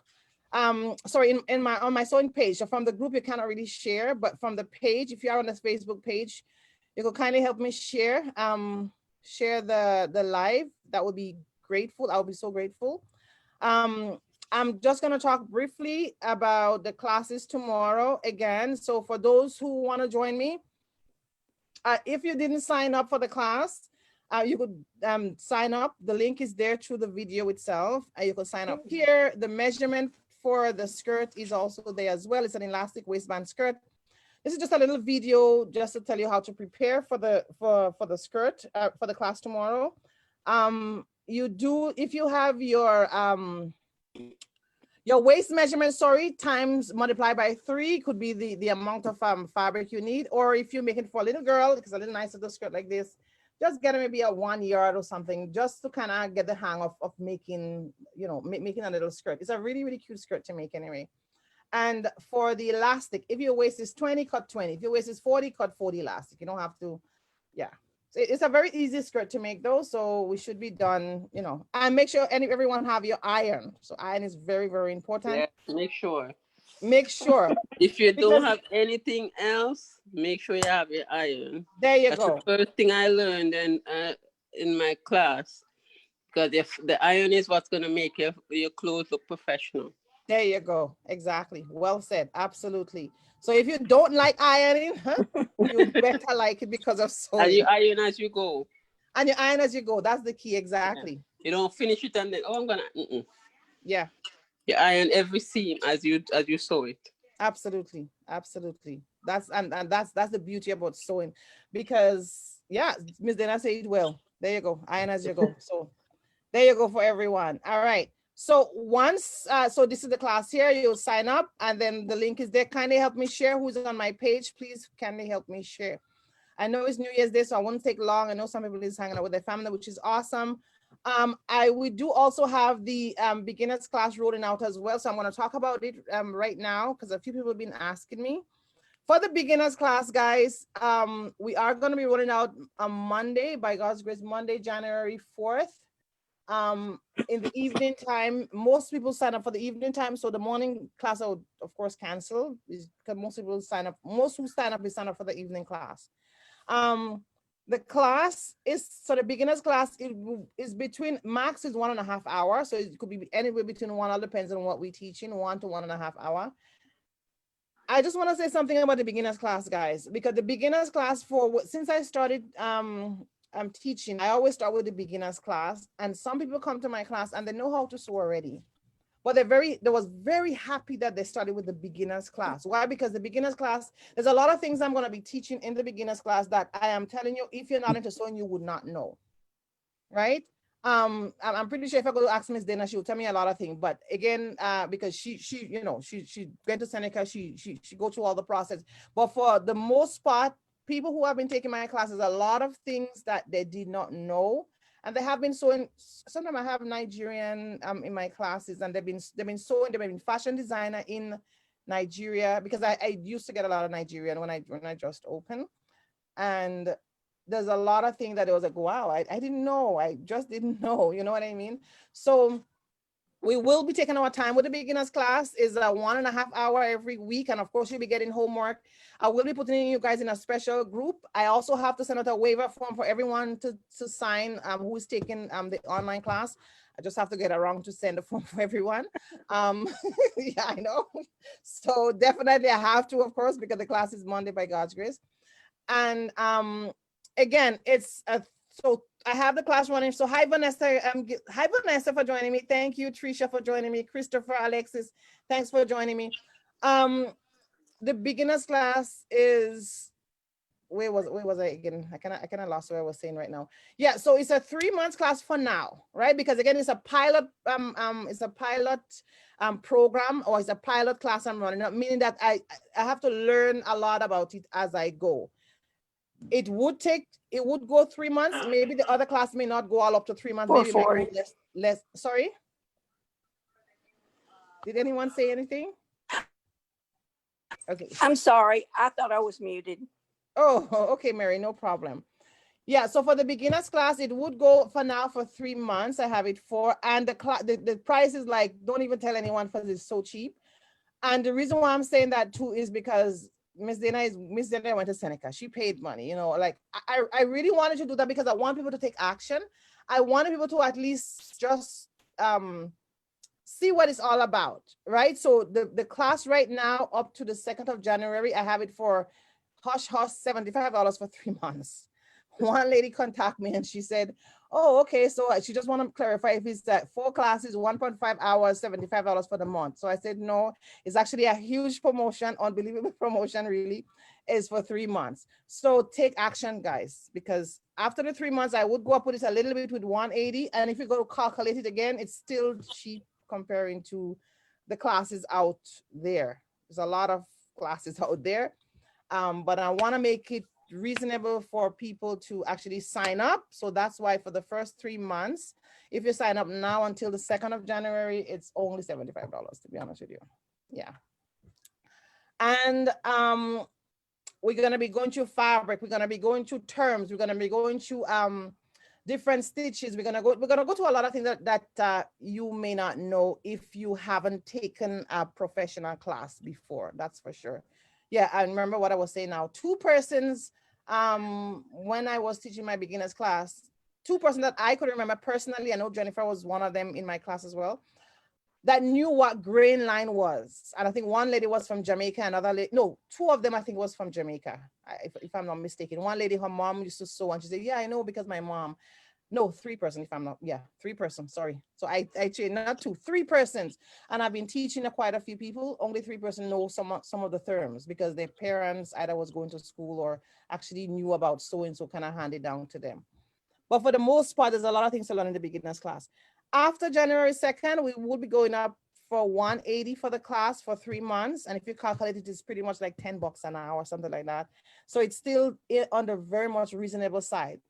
sorry, on my sewing page. So from the group, you cannot really share, but from the page, if you are on this Facebook page, you could kindly help me share the live. That would be grateful. I would be so grateful. I'm just going to talk briefly about the classes tomorrow again. So for those who want to join me, if you didn't sign up for the class, you could sign up. The link is there through the video itself. You could sign up here. The measurement for the skirt is also there as well. It's an elastic waistband skirt. This is just a little video just to tell you how to prepare for the skirt for the class tomorrow. If you have your waist measurement, times multiplied by 3 could be the amount of fabric you need. Or if you make it for a little girl, because a little nice little skirt like this, just get maybe a 1 yard or something, just to kind of get the hang of making, making a little skirt. It's a really, really cute skirt to make anyway. And for the elastic, if your waist is 20, cut 20. If your waist is 40, cut 40 elastic. You don't have to, yeah. So it's a very easy skirt to make though. So we should be done, and make sure everyone have your iron. So iron is very, very important. Yeah, make sure. If you don't have anything else, make sure you have your iron. There you That's go. The first thing I learned in my class, because if the iron is what's going to make your clothes look professional. There you go. Exactly. Well said. Absolutely. So if you don't like ironing, you better like it because of sewing. And you iron as you go. And you iron as you go. That's the key. Exactly. Yeah. You don't finish it and then, I'm going to. Yeah. You iron every seam as you sew it. Absolutely. That's the beauty about sewing, because Miss Dana said it well. There you go. Iron as you go. So there you go for everyone. All right. So once, so this is the class here, you'll sign up and then the link is there. Kindly help me share who's on my page. Please kindly help me share. I know it's New Year's Day, so I won't take long. I know some people is hanging out with their family, which is awesome. We do also have the beginners class rolling out as well. So I'm going to talk about it right now because a few people have been asking me. For the beginners class, guys, we are going to be rolling out on Monday, by God's grace, Monday, January 4th. In the evening time. Most people sign up for the evening time, so the morning class I would of course cancel, because most people sign up. Most who sign up sign up for the evening class. The class is, so the beginners class is between, max is 1.5 hours, so it could be anywhere between one, all depends on what we're teaching, 1 to 1.5 hours. I just want to say something about the beginners class, guys, because the beginners class since I started I'm teaching, I always start with the beginners class, and some people come to my class and they know how to sew already. But they was very happy that they started with the beginners class. Why? Because the beginners class, there's a lot of things I'm going to be teaching in the beginners class that I am telling you, if you're not into sewing, you would not know. Right? I'm pretty sure if I go to ask Miss Dana, she'll tell me a lot of things. But again, because she went to Seneca, she go through all the process. But for the most part, people who have been taking my classes, a lot of things that they did not know. And they have been sewing. Sometimes I have Nigerian in my classes, and they've been sewing. They've been fashion designer in Nigeria, because I used to get a lot of Nigerian when I just opened. And there's a lot of things that it was like, wow, I didn't know. I just didn't know. You know what I mean? So we will be taking our time with the beginners class. Is a 1.5 hour every week. And of course, you'll be getting homework. I will be putting you guys in a special group. I also have to send out a waiver form for everyone to sign who is taking the online class. I just have to get around to send a form for everyone. Yeah, I know. So definitely I have to, of course, because the class is Monday by God's grace. And again, so I have the class running. So hi Vanessa for joining me. Thank you, Tricia, for joining me. Christopher, Alexis, thanks for joining me. The beginners class is, where was I again? I kind of lost what I was saying right now. Yeah, so it's a 3 months class for now, right? Because again, it's a pilot program, or it's a pilot class I'm running, meaning that I have to learn a lot about it as I go. It would go 3 months. Maybe the other class may not go all up to 3 months. Maybe it might go less. Sorry. Did anyone say anything? Okay. I'm sorry. I thought I was muted. Oh, okay, Mary, no problem. Yeah, so for the beginners class, it would go for now for 3 months. I have it for, and the price is like, don't even tell anyone, because it's so cheap. And the reason why I'm saying that too is because Miss Dana went to Seneca. She paid money, like I really wanted to do that because I want people to take action. I wanted people to at least just see what it's all about, right? So the class right now up to the 2nd of January, I have it for hush $75 for 3 months. One lady contacted me and she said, oh, okay, so she just want to clarify if it's that 4 classes, 1.5 hours, $75 for the month. So I said, no, it's actually a huge promotion, unbelievable promotion, really, is for 3 months. So take action, guys, because after the 3 months, I would go up with it a little bit with 180. And if you go to calculate it again, it's still cheap comparing to the classes out there. There's a lot of classes out there, but I want to make it reasonable for people to actually sign up. So that's why for the first 3 months, if you sign up now until the 2nd of January, it's only $75, to be honest with you. Yeah. And we're going to be going through fabric. We're going to be going through terms. We're going to be going through different stitches. We're going to go to a lot of things that you may not know if you haven't taken a professional class before. That's for sure. Yeah, I remember what I was saying now. 2 persons, when I was teaching my beginners class, 2 persons that I could remember personally, I know Jennifer was one of them in my class as well, that knew what grain line was. And I think one lady was from Jamaica, another lady, no, 2 of them I think was from Jamaica, if I'm not mistaken. One lady, her mom used to sew, and she said, yeah, I know because my mom. No, 3 persons, if I'm not, yeah, 3 persons, sorry. So I trained, not 2, 3 persons. And I've been teaching quite a few people. Only 3 persons know some of the terms because their parents either was going to school or actually knew about sewing, so kind of handed down to them. But for the most part, there's a lot of things to learn in the beginners class. After January 2nd, we will be going up for 180 for the class for 3 months. And if you calculate it, it's pretty much like $10 an hour, something like that. So it's still on the very much reasonable side.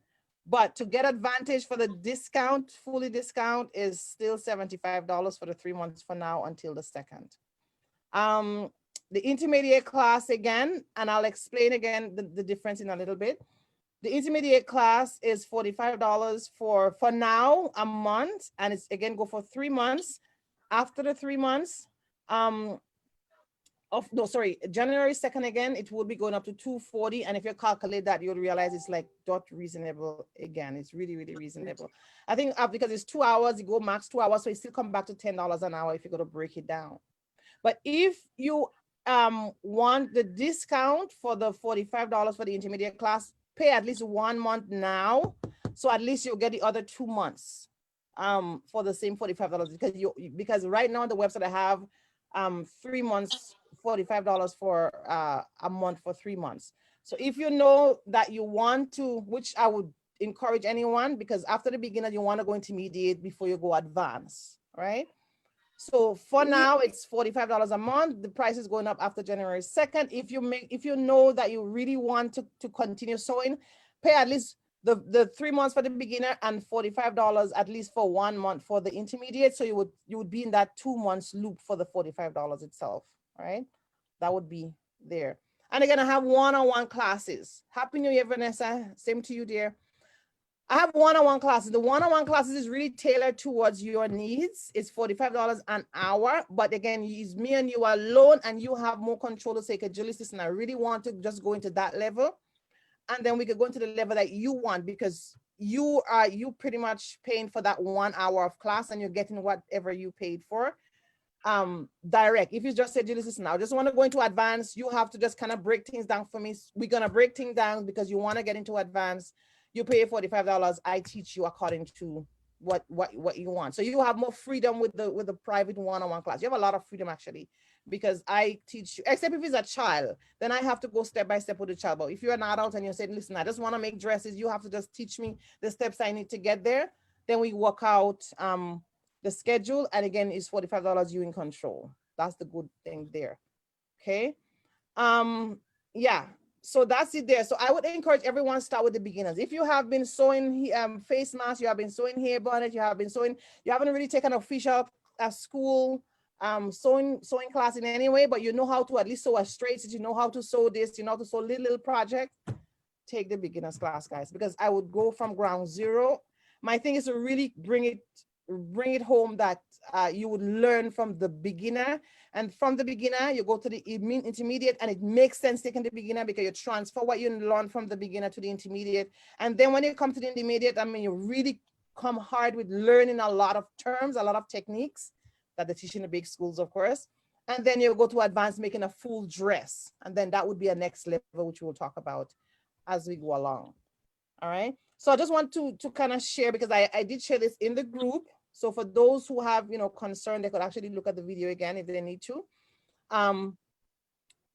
But to get advantage for the discount, fully discount, is still $75 for the 3 months for now until the 2nd. The intermediate class again, and I'll explain again the difference in a little bit. The intermediate class is $45 for now, a month, and it's again go for 3 months. After the 3 months, January 2nd again, it will be going up to $240. And if you calculate that, you'll realize it's like reasonable again. It's really, really reasonable. I think because it's 2 hours, you go max 2 hours, so it still come back to $10 an hour if you're going to break it down. But if you want the discount for the $45 for the intermediate class, pay at least 1 month now. So at least you'll get the other 2 months for the same $45 because right now on the website I have 3 months, $45 for a month for 3 months. So if you know that you want to, which I would encourage anyone, because after the beginner you want to go intermediate before you go advanced, right? So for now it's $45 a month. The price is going up after January 2nd. If you know that you really want to continue sewing, pay at least the 3 months for the beginner and $45 at least for 1 month for the intermediate. So you would be in that 2 months loop for the $45 itself, right? That would be there. And again, I have one-on-one classes. Happy New Year, Vanessa. Same to you, dear. I have one-on-one classes. The one-on-one classes is really tailored towards your needs. It's $45 an hour, but again, it's me and you alone, and you have more control to say, okay, Gellis, listen, I really want to just go into that level, and then we could go into the level that you want, because you pretty much paying for that 1 hour of class, and you're getting whatever you paid for. Direct. If you just say, Gellis, listen, I just want to go into advanced, you have to just kind of break things down for me. We're gonna break things down because you want to get into advanced. You pay $45. I teach you according to what you want. So you have more freedom with the private one-on-one class. You have a lot of freedom actually, because I teach you, except if it's a child, then I have to go step by step with the child. But if you're an adult and you're saying, listen, I just want to make dresses, you have to just teach me the steps I need to get there. Then we work out the schedule. And again, it's $45, you in control. That's the good thing there. Okay. Yeah. So that's it there. So I would encourage everyone to start with the beginners. If you have been sewing face masks, you have been sewing hair bonnet, you haven't really taken official school sewing class in any way, but you know how to at least sew a straight stitch, you know how to sew this, you know how to sew little project, take the beginners class, guys, because I would go from ground zero. My thing is to really bring it home that you would learn from the beginner, and from the beginner you go to the intermediate, and it makes sense taking the beginner because you transfer what you learn from the beginner to the intermediate. And then when you come to the intermediate, I mean, you really come hard with learning a lot of terms, a lot of techniques that they teach in the big schools, of course. And then you go to advanced, making a full dress, and then that would be a next level, which we'll talk about as we go along. All right. So I just want to kind of share, because I did share this in the group. So for those who have, concern, they could actually look at the video again if they need to.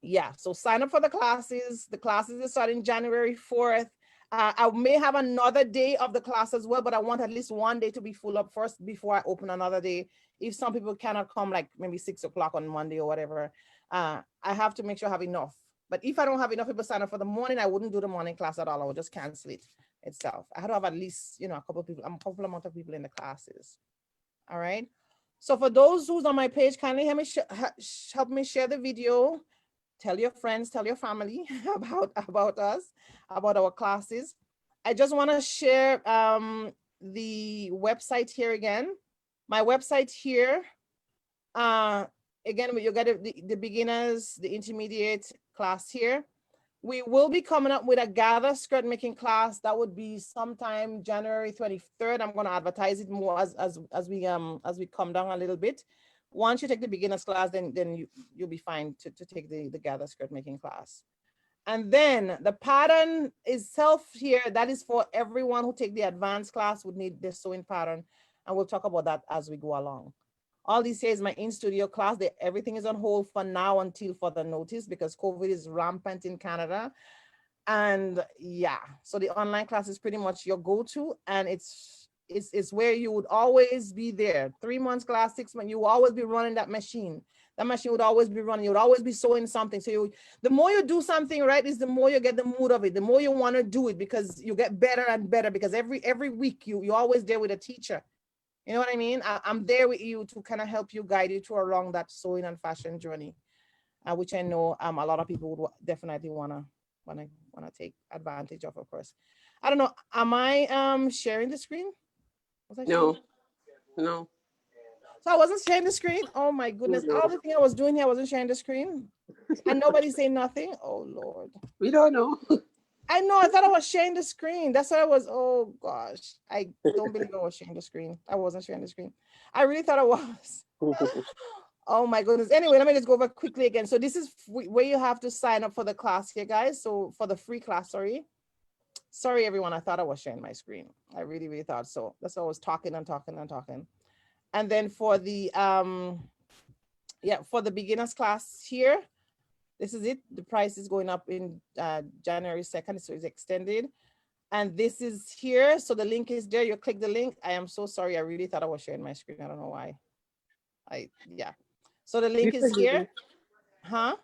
Yeah, so sign up for the classes. The classes is starting January 4th. I may have another day of the class as well, but I want at least one day to be full up first before I open another day. If some people cannot come, like maybe 6 o'clock on Monday or whatever, I have to make sure I have enough. But if I don't have enough people sign up for the morning, I wouldn't do the morning class at all. I would just cancel it itself. I had to have at least, a couple amount of people in the classes. All right. So for those who's on my page, kindly help me share the video. Tell your friends, tell your family about us, about our classes. I just want to share the website here again. My website here. Again, you get the beginners, the intermediate class here. We will be coming up with a gather skirt making class. That would be sometime January 23rd. I'm going to advertise it more as we come down a little bit. Once you take the beginners class, then you'll be fine to take the gather skirt making class. And then the pattern itself here, that is for everyone who take the advanced class would need this sewing pattern. And we'll talk about that as we go along. All this here is my in-studio class. Everything is on hold for now until further notice, because COVID is rampant in Canada. And yeah, so the online class is pretty much your go-to, and it's where you would always be there. 3 months class, 6 months, you will always be running that machine. That machine would always be running. You would always be sewing something. So the more you do something right, is the more you get the mood of it. The more you want to do it, because you get better and better, because every week you're always there with a teacher. You know what I mean? I'm there with you to kind of help you, guide you through along that sewing and fashion journey, which I know a lot of people would definitely wanna take advantage of course. I don't know. Am I sharing the screen? No. So I wasn't sharing the screen. Oh my goodness! No. All the thing I was doing here, I wasn't sharing the screen, and nobody's saying nothing. Oh Lord. We don't know. I know, I thought I was sharing the screen. That's what I was. Oh gosh. I don't believe I was sharing the screen. I wasn't sharing the screen. I really thought I was. Oh my goodness. Anyway, let me just go over quickly again. So this is where you have to sign up for the class here, guys. So for the free class, sorry everyone, I thought I was sharing my screen. I really thought so. That's why I was talking and talking and talking. And then for the for the beginners class here, this is it. The price is going up in January 2nd, so it's extended. And this is here. So the link is there. You click the link. I am so sorry. I really thought I was sharing my screen. I don't know why. So the link is here. Huh?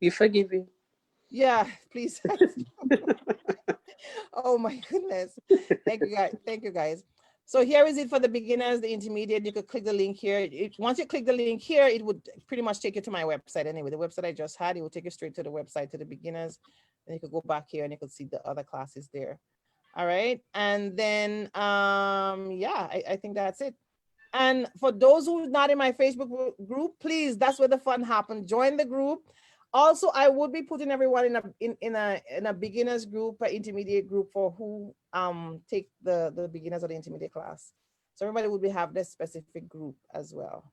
We forgive you. Yeah, please. Oh my goodness. Thank you guys. Thank you guys. So here is it for the beginners, the intermediate. You could click the link here. Once you click the link here, it would pretty much take you to my website anyway. The website I just had, it will take you straight to the website to the beginners. And you could go back here and you could see the other classes there. All right. And then, I think that's it. And for those who are not in my Facebook group, please, that's where the fun happens. Join the group. Also, I would be putting everyone in a beginners group, an intermediate group for who take the beginners or the intermediate class. So everybody would have this specific group as well.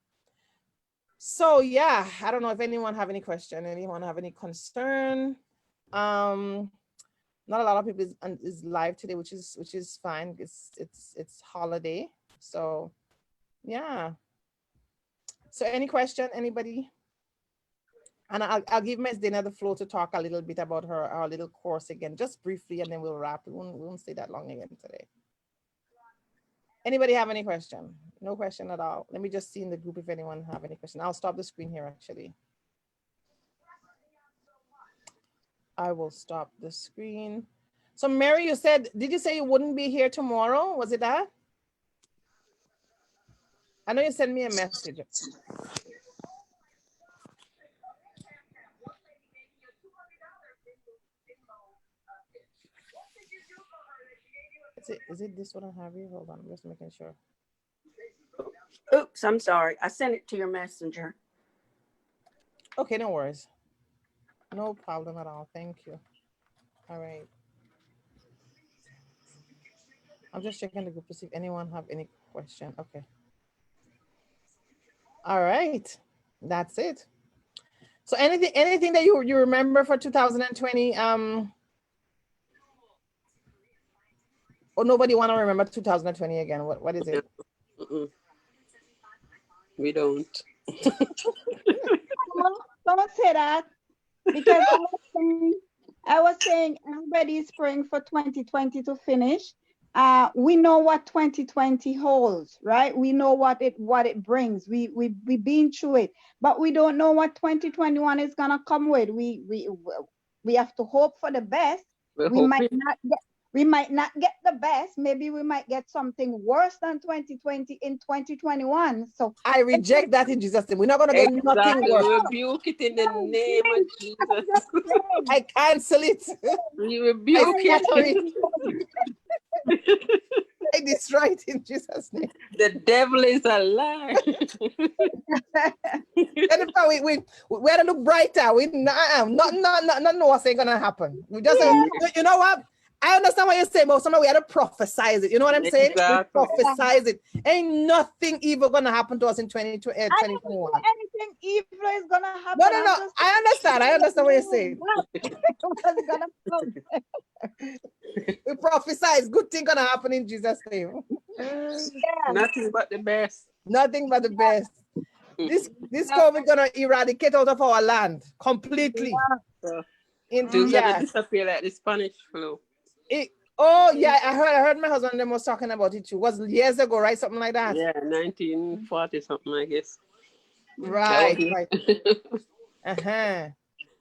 So yeah, I don't know if anyone have any question, anyone have any concern. Not a lot of people is live today, which is fine. It's holiday, so yeah. So any question, anybody? And I'll give Ms. Dana the floor to talk a little bit about our little course again, just briefly, and then we'll wrap. We won't stay that long again today. Anybody have any question? No question at all. Let me just see in the group if anyone have any question. I'll stop the screen here actually. I will stop the screen. So Mary, you said, did you say you wouldn't be here tomorrow? Was it that? I know you sent me a message. Is it this one I have here? Hold on, I'm just making sure. Oops, I'm sorry. I sent it to your messenger. Okay, no worries. No problem at all. Thank you. All right. I'm just checking the group to see if anyone have any question. Okay. All right. That's it. So anything that you remember for 2020? Or nobody want to remember 2020 again? What is it? We don't. Don't say that, because I was saying everybody is praying for 2020 to finish. We know what 2020 holds, right? We know what it brings. We've been through it, but we don't know what 2021 is gonna come with. We have to hope for the best. We might not get the best. Maybe we might get something worse than 2020 in 2021. So I reject that in Jesus' name. We're not going to get nothing worse. We rebuke it in the name of Jesus. I cancel it. We rebuke it. I destroy it in Jesus' name. The devil is a lie. We had to look brighter. Nothing was going to happen. We just, you know what? I understand what you're saying, but somehow we had to prophesize it. You know what I'm saying? Exactly. We prophesize it. Ain't nothing evil gonna happen to us in 2021. Anything evil is gonna happen. No. I understand what you're saying. We prophesize. Good thing gonna happen in Jesus' name. Nothing but the best. Nothing but the best. This COVID gonna eradicate out of our land completely. It's gonna disappear like the Spanish flu. I heard my husband was talking about it too. Was years ago, right? Something like that. Yeah, 1940 something, I guess. Right.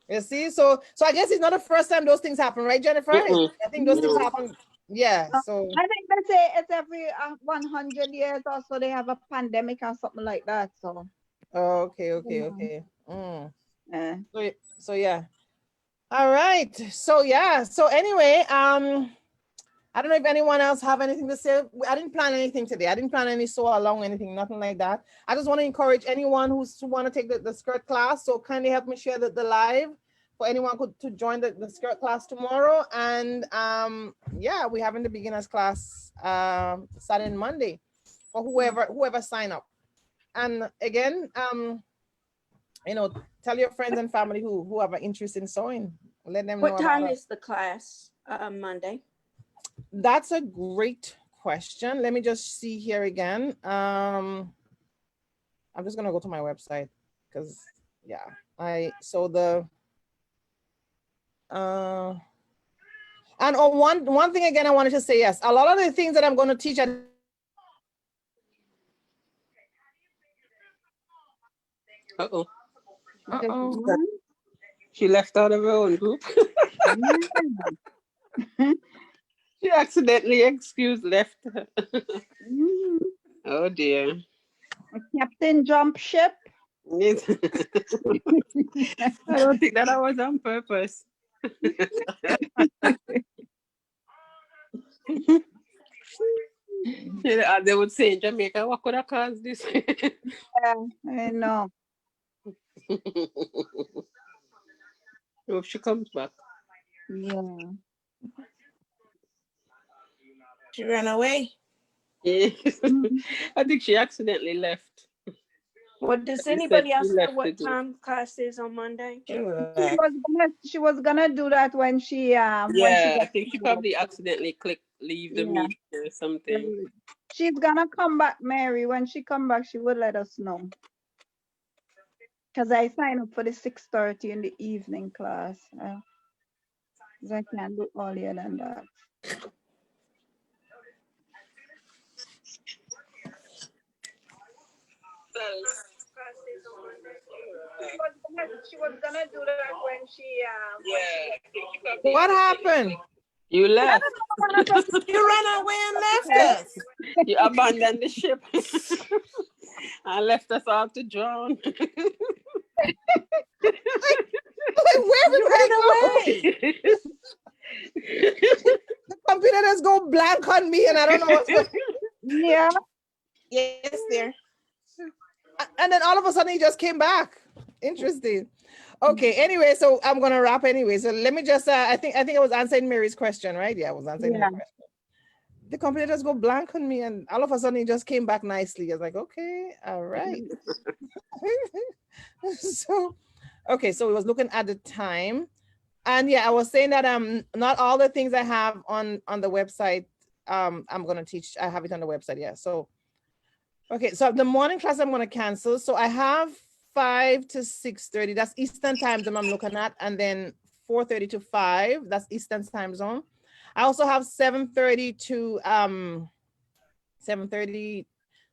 You see, so I guess it's not the first time those things happen, right, Jennifer? I think those things happen. Yeah. So I think they say it's every 100 years or so they have a pandemic or something like that. So. Okay. So yeah. All right. So yeah. So anyway, I don't know if anyone else have anything to say. I didn't plan anything today. I didn't plan any sew along, anything, nothing like that. I just want to encourage anyone who want to take the skirt class. So kindly help me share the live for anyone to join the skirt class tomorrow. And we're having the beginners class Saturday and Monday for whoever sign up. And again, you know, tell your friends and family who have an interest in sewing. Let them know What time about it. is the class Monday? That's a great question. Let me just see here again. I'm just gonna go to my website because yeah, and one thing again I wanted to say, yes, a lot of the things that I'm going to teach at Uh-oh. Uh-oh. She left out of her own group. She accidentally left. Oh dear. Captain Jump Ship. I don't think that was on purpose. They would say in Jamaica, what could have caused this? Yeah, I know. Hope she comes back. Yeah. She ran away. Yeah. I think she accidentally left. Well, does You anybody said else she know left the what group. time class is on Monday? She was gonna do that when she when she Yeah, I got think she home. probably accidentally clicked leave the Yeah. meeting or something. She's gonna come back, Mary. When she come back, she will let us know. Because I signed up for the 6:30 in the evening class. 'Cause I can't do earlier than that. She was gonna do that when she what happened? You left. You ran away and left us. You abandoned the ship and left us all to drown. Like, where You did ran they go? away. The computer just go blank on me and I don't know what's going on. Yeah. Yes, there. And then all of a sudden he just came back. Interesting. Okay, anyway, so I'm gonna wrap anyway. So let me just I think I was answering Mary's question, right? Yeah, I was answering her question. The computer just go blank on me and all of a sudden it just came back nicely. I was like, okay, all right. So okay, so we was looking at the time. And yeah, I was saying that not all the things I have on the website I'm gonna teach. I have it on the website, yeah. So okay, so the morning class I'm gonna cancel. So I have 5 to 6:30. That's Eastern time zone I'm looking at, and then 4:30 to 5. That's Eastern time zone. I also have 7:30 to 7:30.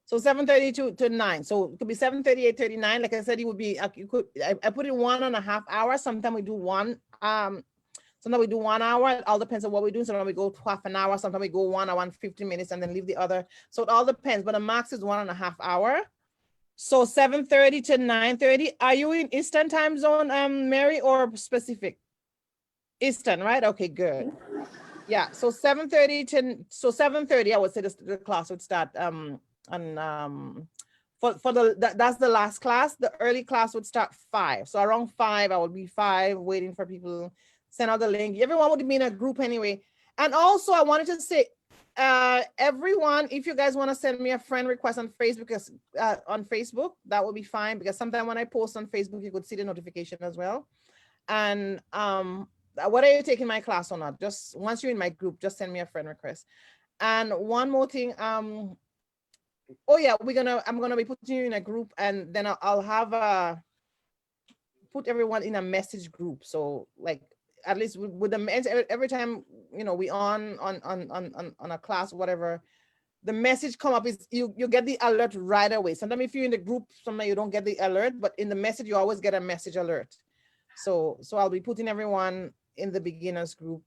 So 7:30 to 9. So it could be 7:30, 8:30, 9. Like I said, it would be you could I put in 1.5 hours. Sometimes we do one. Sometimes we do 1 hour. It all depends on what we're doing. Sometimes we go half an hour. Sometimes we go 1 hour and 50 minutes and then leave the other. So it all depends. But the max is 1.5 hours. So 7:30 to 9:30. Are you in Eastern time zone, Mary, or Pacific? Eastern, right? Okay, good. Yeah. So 7:30 I would say the class would start that's the last class. The early class would start 5. So around 5, I would be 5 waiting for people, send out the link. Everyone would be in a group anyway. And also I wanted to say, everyone, if you guys want to send me a friend request on Facebook, that would be fine, because sometimes when I post on Facebook, you could see the notification as well. And whether you're taking my class or not, just once you're in my group, just send me a friend request. And one more thing, oh yeah, I'm gonna be putting you in a group, and then I'll have put everyone in a message group. So like at least with the every time we on a class or whatever, the message come up is you get the alert right away. Sometimes if you're in the group, sometimes you don't get the alert, but in the message you always get a message alert. So I'll be putting everyone in the beginners group.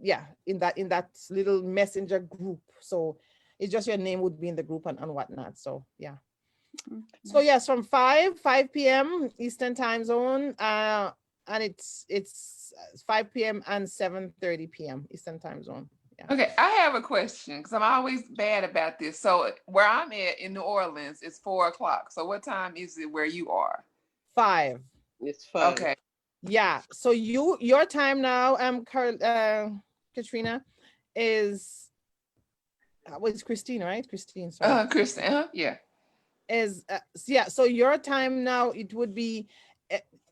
Yeah, in that little messenger group. So it's just your name would be in the group and whatnot. So yeah. Okay. So yes, from 5 p.m. Eastern time zone, and it's 5 p.m. and 7:30 p.m. Eastern time zone. Yeah. Okay, I have a question because I'm always bad about this. So where I'm at in New Orleans, it's 4 o'clock. So what time is it where you are? 5. It's 5. Okay. Yeah. So your time now, Katrina, is it's Christine, right? Christine. Sorry. Christine. Yeah. is yeah. So your time now, it would be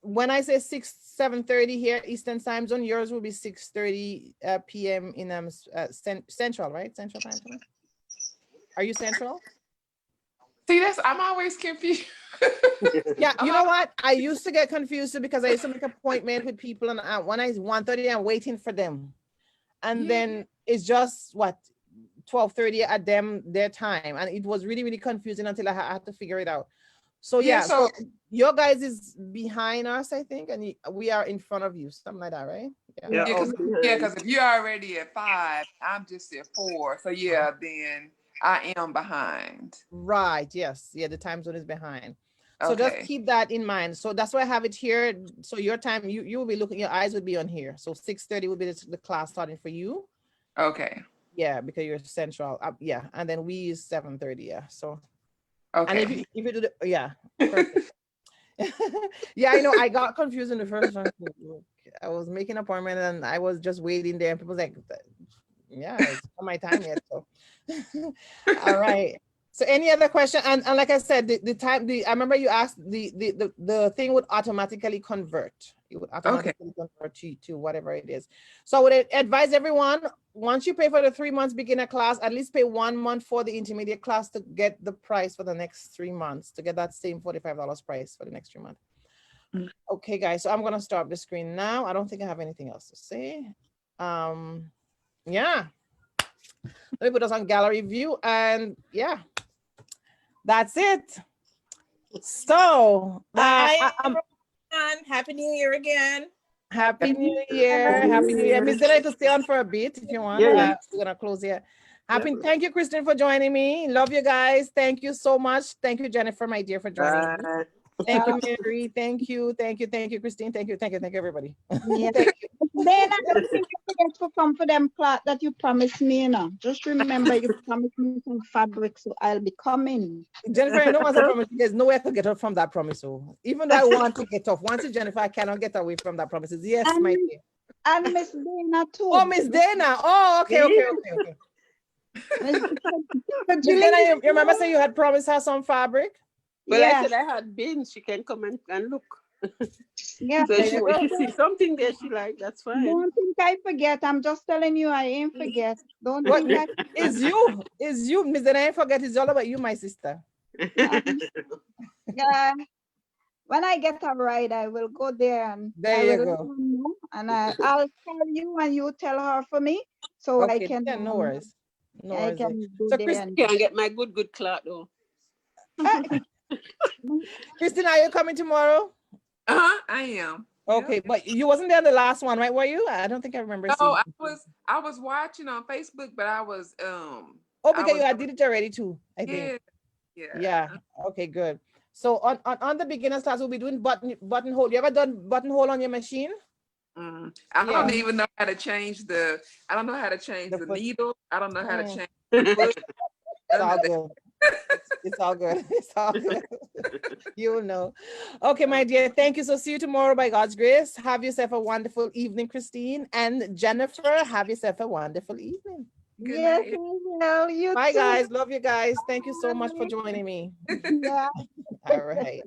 when I say 7:30 here Eastern time zone, yours will be 6:30 p.m. in Central, right? Central time zone. Are you Central? See, I'm always confused. Yeah, you know what? I used to get confused because I used to make an appointment with people, and when I 1:30, I'm waiting for them, and then it's just what 12:30 at their time, and it was really confusing until I had to figure it out. So yeah, so your guys is behind us, I think, and we are in front of you, something like that, right? Yeah, because if you're already at 5, I'm just at 4, so yeah, then I am behind. Right. Yes. Yeah. The time zone is behind. So Okay. just keep that in mind. So that's why I have it here. So your time, you will be looking, your eyes would be on here. So 6:30 will be the class starting for you. Okay. Yeah, because you're Central. Yeah, and then we use 7:30. Yeah. So. Okay. And if you do the perfect. Yeah, I know. I got confused in the first one. I was making an appointment and I was just waiting there, and people was like, yeah, it's not my time yet. So all right. So any other question? And like I said, the time, I remember you asked the thing would automatically convert. It would automatically convert to whatever it is. So I would advise everyone, once you pay for the 3 months beginner class, at least pay 1 month for the intermediate class to get the price for the next 3 months, to get that same $45 price for the next 3 months. Okay, guys, so I'm gonna stop the screen now. I don't think I have anything else to say. Yeah. Let me put us on gallery view, and yeah, that's it. So bye, everyone. Happy New Year again. Happy New Year. Happy New Year. Miss Dana, to stay on for a bit if you want. Yeah. We're gonna close here. Thank you, Kristen, for joining me. Love you guys. Thank you so much. Thank you, Jennifer, my dear, for joining me. Thank you, Mary. Thank you, Christine. Thank you, everybody. Yeah. Thank you. Then I don't think you forget to come for them cloth that you promised me, you know. Just remember you promised me some fabric, so I'll be coming. Jennifer, I know once I promise you, there's no way I could get off from that promise. So even though I want to get off, once you, Jennifer, I cannot get away from that promise. Yes, and, my dear. And Miss Dana too. Oh, Miss Dana. Oh, okay. Miss Dana, you remember saying you had promised her some fabric? Well, I said I had bins. She can come and look. Yeah. So if she see something there she like, that's fine. Don't think I forget. I'm just telling you, I ain't forget. Don't think that. It's you, Miss Dana. I ain't forget. It's all about you, my sister. Yeah. When I get a ride, I will go there and there you go. And I'll tell you and you tell her for me, so I can. Yeah, no worries. No worries. So Christine can get my good cloth though. Christine, are you coming tomorrow? I am. Okay, but you wasn't there the last one, right? Were you? I don't think I remember. No, I was watching on Facebook, but I was because you did it already too, I think. Yeah. Okay, good. So on the beginner's class, we'll be doing buttonhole. You ever done buttonhole on your machine? I don't even know how to change the needle. I don't know how to change the foot. It's all good. It's all good. It's all good. You'll know. Okay, my dear. Thank you. So see you tomorrow by God's grace. Have yourself a wonderful evening, Christine. And Jennifer, have yourself a wonderful evening. Yes, you bye, too. guys. Love you guys. Thank you so much for joining me. Yeah. All right.